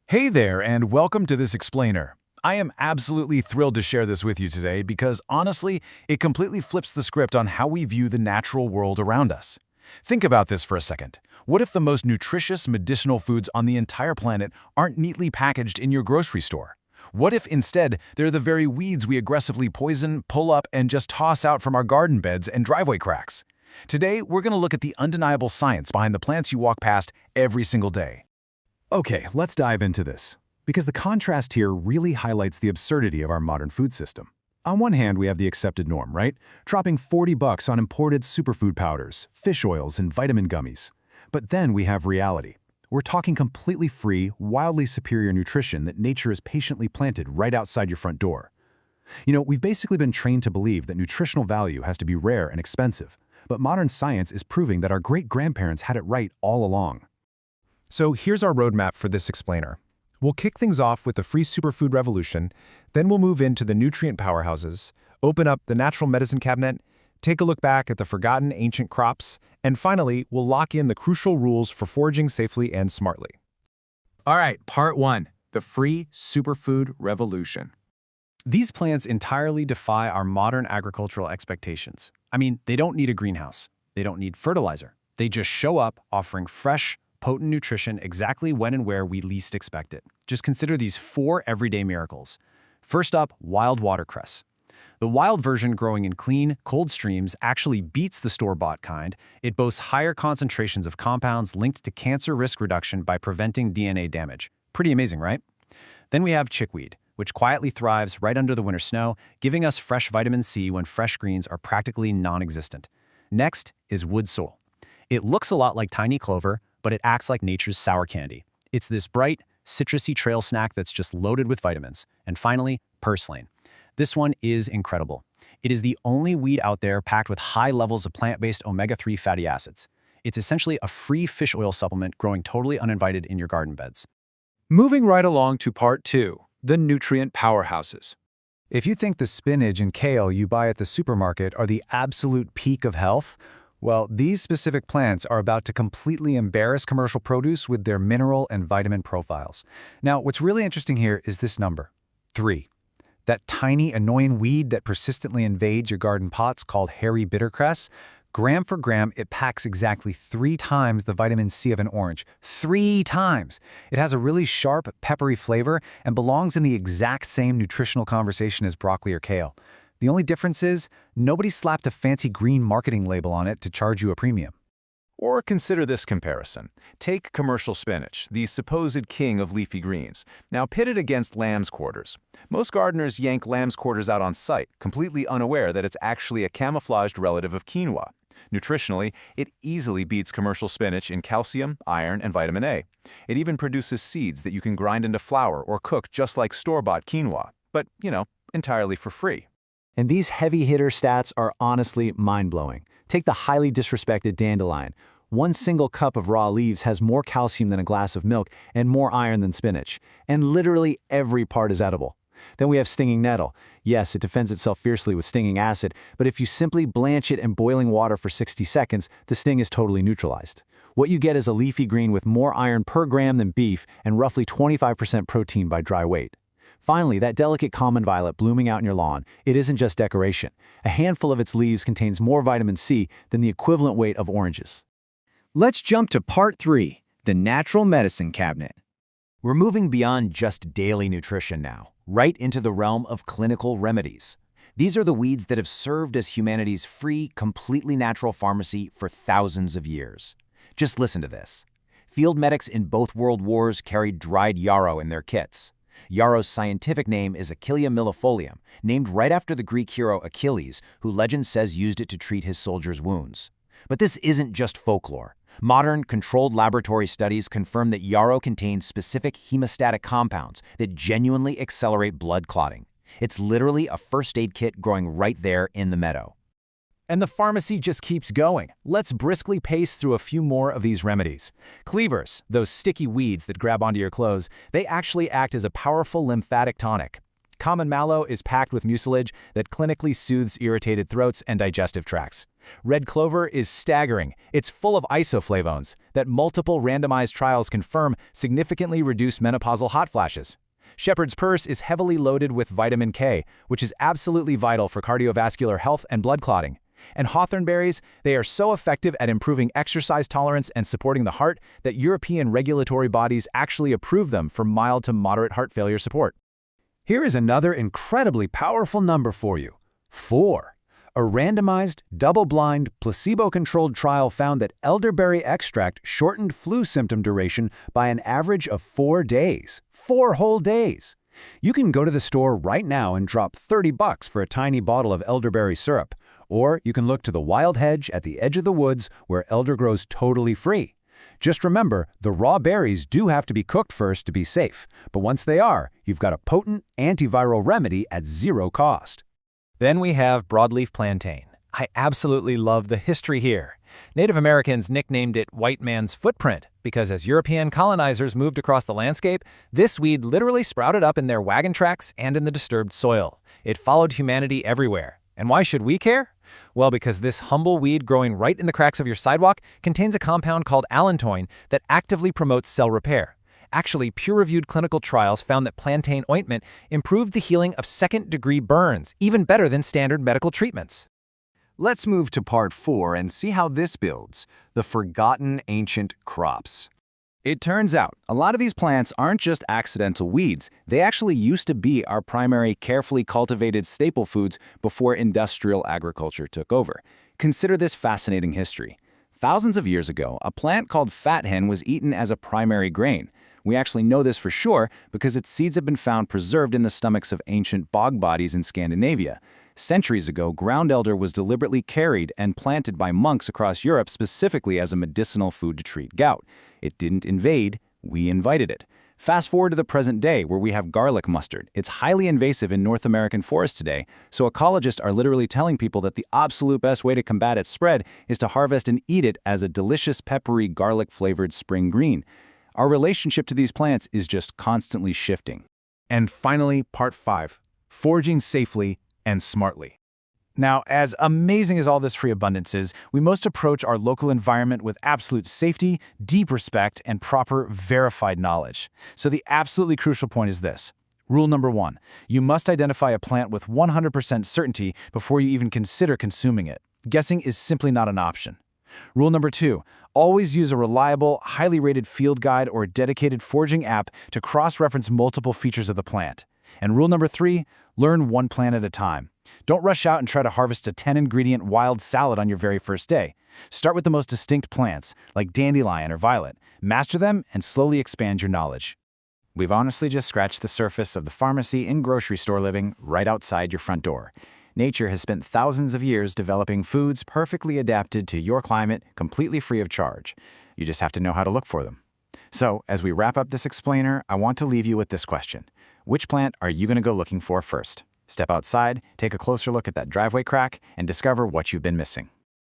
Hey there, and welcome to this explainer. I am absolutely thrilled to share this with you today because, honestly, it completely flips the script on how we view the natural world around us. Think about this for a second. What if the most nutritious medicinal foods on the entire planet aren't neatly packaged in your grocery store? What if, instead, they're the very weeds we aggressively poison, pull up, and just toss out from our garden beds and driveway cracks? Today, we're going to look at the undeniable science behind the plants you walk past every single day. Okay, let's dive into this, because the contrast here really highlights the absurdity of our modern food system. On one hand, we have the accepted norm, right? Dropping $40 on imported superfood powders, fish oils, and vitamin gummies. But then we have reality. We're talking completely free, wildly superior nutrition that nature has patiently planted right outside your front door. We've basically been trained to believe that nutritional value has to be rare and expensive, but modern science is proving that our great-grandparents had it right all along. So here's our roadmap for this explainer. We'll kick things off with the free superfood revolution, then we'll move into the nutrient powerhouses, open up the natural medicine cabinet, take a look back at the forgotten ancient crops, and finally, we'll lock in the crucial rules for foraging safely and smartly. All right, part one, the free superfood revolution. These plants entirely defy our modern agricultural expectations. I mean, they don't need a greenhouse. They don't need fertilizer. They just show up offering fresh, potent nutrition exactly when and where we least expect it. Just consider these 4 everyday miracles. First up, wild watercress. The wild version growing in clean, cold streams actually beats the store-bought kind. It boasts higher concentrations of compounds linked to cancer risk reduction by preventing DNA damage. Pretty amazing, right? Then we have chickweed, which quietly thrives right under the winter snow, giving us fresh vitamin C when fresh greens are practically non-existent. Next is wood sorrel. It looks a lot like tiny clover, but it acts like nature's sour candy. It's this bright, citrusy trail snack that's just loaded with vitamins. And finally, purslane. This one is incredible. It is the only weed out there packed with high levels of plant-based omega-3 fatty acids. It's essentially a free fish oil supplement growing totally uninvited in your garden beds. Moving right along to part two, the nutrient powerhouses. If you think the spinach and kale you buy at the supermarket are the absolute peak of health, well, these specific plants are about to completely embarrass commercial produce with their mineral and vitamin profiles. Now, what's really interesting here is this number, 3. That tiny, annoying weed that persistently invades your garden pots called hairy bittercress, gram for gram, it packs exactly 3 times the vitamin C of an orange. 3 times! It has a really sharp, peppery flavor and belongs in the exact same nutritional conversation as broccoli or kale. The only difference is, nobody slapped a fancy green marketing label on it to charge you a premium. Or consider this comparison. Take commercial spinach, the supposed king of leafy greens. Now pit it against lamb's quarters. Most gardeners yank lamb's quarters out on sight, completely unaware that it's actually a camouflaged relative of quinoa. Nutritionally, it easily beats commercial spinach in calcium, iron, and vitamin A. It even produces seeds that you can grind into flour or cook just like store-bought quinoa, but, entirely for free. And these heavy-hitter stats are honestly mind-blowing. Take the highly disrespected dandelion. 1 single cup of raw leaves has more calcium than a glass of milk and more iron than spinach. And literally every part is edible. Then we have stinging nettle. Yes, it defends itself fiercely with stinging acid, but if you simply blanch it in boiling water for 60 seconds, the sting is totally neutralized. What you get is a leafy green with more iron per gram than beef and roughly 25% protein by dry weight. Finally, that delicate common violet blooming out in your lawn, it isn't just decoration. A handful of its leaves contains more vitamin C than the equivalent weight of oranges. Let's jump to part 3, the natural medicine cabinet. We're moving beyond just daily nutrition now, right into the realm of clinical remedies. These are the weeds that have served as humanity's free, completely natural pharmacy for thousands of years. Just listen to this. Field medics in both world wars carried dried yarrow in their kits. Yarrow's scientific name is Achillea millefolium, named right after the Greek hero Achilles, who legend says used it to treat his soldiers' wounds. But this isn't just folklore. Modern, controlled laboratory studies confirm that yarrow contains specific hemostatic compounds that genuinely accelerate blood clotting. It's literally a first aid kit growing right there in the meadow. And the pharmacy just keeps going. Let's briskly pace through a few more of these remedies. Cleavers, those sticky weeds that grab onto your clothes, they actually act as a powerful lymphatic tonic. Common mallow is packed with mucilage that clinically soothes irritated throats and digestive tracts. Red clover is staggering. It's full of isoflavones that multiple randomized trials confirm significantly reduce menopausal hot flashes. Shepherd's purse is heavily loaded with vitamin K, which is absolutely vital for cardiovascular health and blood clotting. And hawthorn berries, they are so effective at improving exercise tolerance and supporting the heart that European regulatory bodies actually approve them for mild to moderate heart failure support. Here is another incredibly powerful number for you. 4. A randomized, double-blind, placebo-controlled trial found that elderberry extract shortened flu symptom duration by an average of 4 days. 4 whole days! You can go to the store right now and drop $30 for a tiny bottle of elderberry syrup. Or you can look to the wild hedge at the edge of the woods where elder grows totally free. Just remember, the raw berries do have to be cooked first to be safe, but once they are, you've got a potent antiviral remedy at zero cost. Then we have broadleaf plantain. I absolutely love the history here. Native Americans nicknamed it white man's footprint because as European colonizers moved across the landscape, this weed literally sprouted up in their wagon tracks and in the disturbed soil. It followed humanity everywhere. And why should we care? Well, because this humble weed growing right in the cracks of your sidewalk contains a compound called allantoin that actively promotes cell repair. Actually, peer-reviewed clinical trials found that plantain ointment improved the healing of second-degree burns, even better than standard medical treatments. Let's move to part 4 and see how this builds, the forgotten ancient crops. It turns out, a lot of these plants aren't just accidental weeds. They actually used to be our primary carefully cultivated staple foods before industrial agriculture took over. Consider this fascinating history. Thousands of years ago, a plant called fat hen was eaten as a primary grain. We actually know this for sure because its seeds have been found preserved in the stomachs of ancient bog bodies in Scandinavia. Centuries ago, ground elder was deliberately carried and planted by monks across Europe specifically as a medicinal food to treat gout. It didn't invade, we invited it. Fast forward to the present day where we have garlic mustard. It's highly invasive in North American forests today, so ecologists are literally telling people that the absolute best way to combat its spread is to harvest and eat it as a delicious peppery garlic-flavored spring green. Our relationship to these plants is just constantly shifting. And finally, part 5, foraging safely and smartly. Now, as amazing as all this free abundance is, we must approach our local environment with absolute safety, deep respect, and proper verified knowledge. So the absolutely crucial point is this. Rule number 1, you must identify a plant with 100% certainty before you even consider consuming it. Guessing is simply not an option. Rule number 2, always use a reliable, highly rated field guide or a dedicated foraging app to cross-reference multiple features of the plant. And rule number 3, learn one plant at a time. Don't rush out and try to harvest a 10-ingredient wild salad on your very first day. Start with the most distinct plants, like dandelion or violet. Master them and slowly expand your knowledge. We've honestly just scratched the surface of the pharmacy and grocery store living right outside your front door. Nature has spent thousands of years developing foods perfectly adapted to your climate, completely free of charge. You just have to know how to look for them. So, as we wrap up this explainer, I want to leave you with this question. Which plant are you going to go looking for first? Step outside, take a closer look at that driveway crack, and discover what you've been missing.